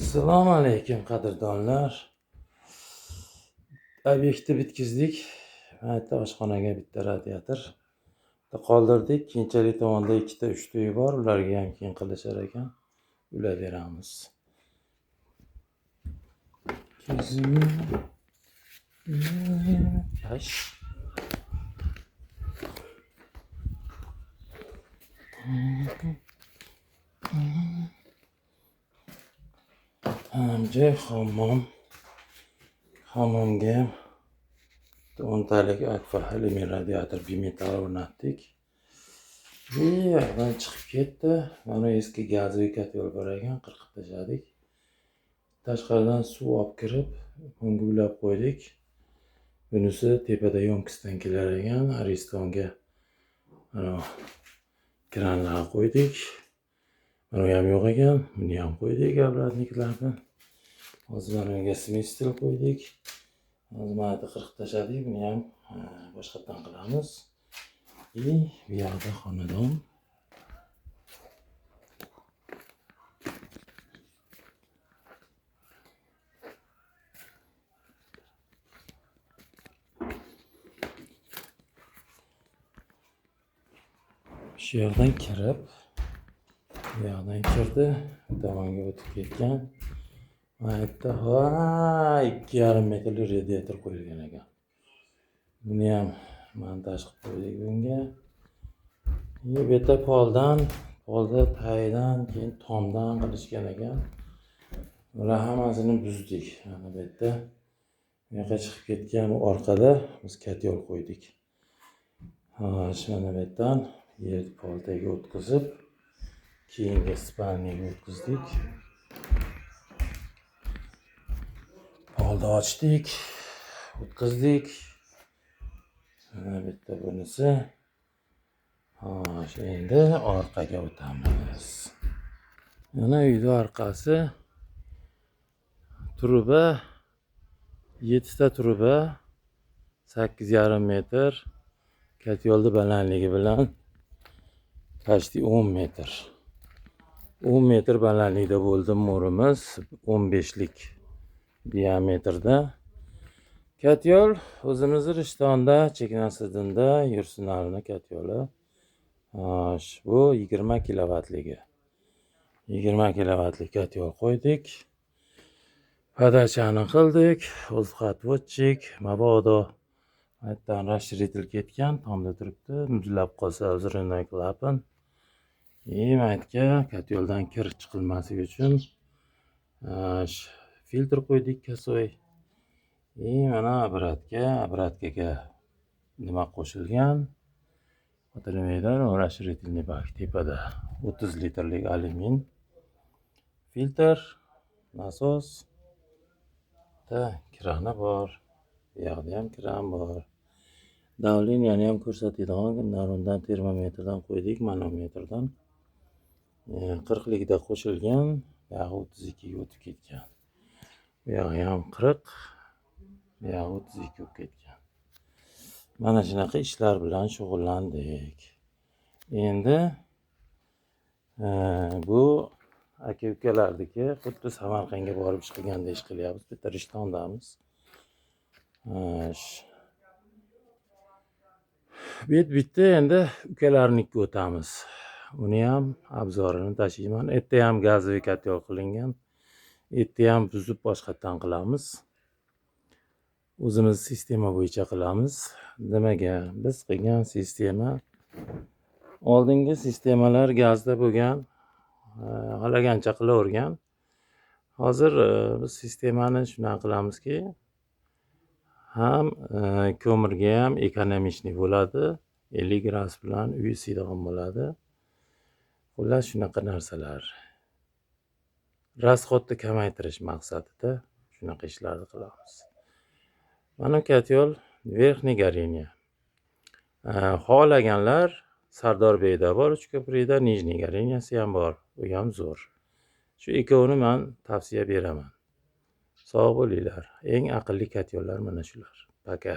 Assalomu alaykum qadrdonlar. Obyektni bitkizdik. Mana bitta oshxonaga bitta radiator qoldirdik. Keyinchalik tomonda 2-3 uy bor. Ularga ham keyin qilishar ekan. Ulaveramiz. Ash. Hamja hammomga 10 talik akfa alyumin radiator bimetal o'rnatdik. Yerdan chiqib ketdi. Mana eski gazli kotel bor ekan, qirqib tashladik. Tashqaridan suv olib kirib, bunga ulab qo'ydik. Bunisi tepada yonkisidan kelar ekan, Aristonga mana kranlar qo'ydik. Mana ham yo'q ekan, buni ham qo'ydik obratniklarni. Hozir mana bunga smestel qo'ydik. Hozir mana qirqib tashladik, buni ham boshqatdan qilamiz. Bu yoqda xonadon. Shu yerdan kirib, bu yerdan kirdi, tomonga o'tib ketgan. Mana bitta 2,5 metrli radiator qo'yilgan ekan. Buni ham montaj qilib qo'ydik bunga. Bu yerda polda taydan, keyin tomdan qilishgan ekan. Ular hammasini buzdik. Mana bu yerda bu yoqqa chiqib ketgan orqada biz kotel qo'ydik. Mana bu yerdan yer poltaga o'tkazib, keyingi spalniyaga o'tkazdik. Polda ochdik, o'tkazdik. Mana bu yerda bunisi. Endi orqaga o'tamiz. Mana uyning orqasi. Truba 7 ta truba 8,5 metr. Kotelning balandligi bilan почти 10 metr. 10 metr balandlikda bo'ldi mo'rimiz, 15lik diametrda. Kotel o'zimizning Rishtonda, Cheknasidinda Yursinarni koteli. Bu 20 kilovatligi. 20 kilovatlik kotel qo'ydik. Podachani qildik, o'zqatvochik, mabodo aytdan расширитель ketgan, tomda turibdi, muzlab qolsa vzrывной klapan. Maytga koteldan kir chiqilmasligi uchun filtr qo'ydik kasoy. Mana obratkaga nima qo'shilgan? Fotonomedan расширительный bak tepada 30 litrlik alyumin filtr, nasos, krani bor. Bu yoqda ham kran bor. Davleniyani ham ko'rsatadigan narundan termometrdan qo'ydik, manometrdan. 40 likda qo'shilgan, bu yoq 32 ga o'tib ketgan. Bu yoq ham 40, bu yoq 32 bo'lib ketgan. Mana shunaqa ishlar bilan shug'ullandik. Endi bu aka-ukalarniki, xuddi Samarqandga borib ish qilganda ish qilyapmiz. Bitta Rishtondamiz. Bitta endi ukalarnikiga o'tamiz. Uni ham obzorini tashiyman. Erta ham gazli kotel qilingan. Erta ham buzib boshqatdan qilamiz. O'zimiz sistema bo'yicha qilamiz. Nimaga? Biz qilgan sistema oldingi sistemalar gazda bo'lgan, xohlagancha qilavergan. Hozir biz sistemani shunaqa qilamizki, ham ko'mirga ham ekonomичный bo'ladi, 50 gradus bilan uy isiydigan bo'ladi. Xullas shunaqa narsalar. Rasxodni kamaytirish maqsadida shunaqa ishlarni qilamiz. Mana kotel verxniy горение. Xohlaganlar Sardorbeyda bor, Uchko'prikda nijniy goreniyasi ham bor. U ham zo'r. Shu ikkovini men tavsiya beraman. Sog' bo'linglar. Eng aqlli kotellar mana shular. Paka.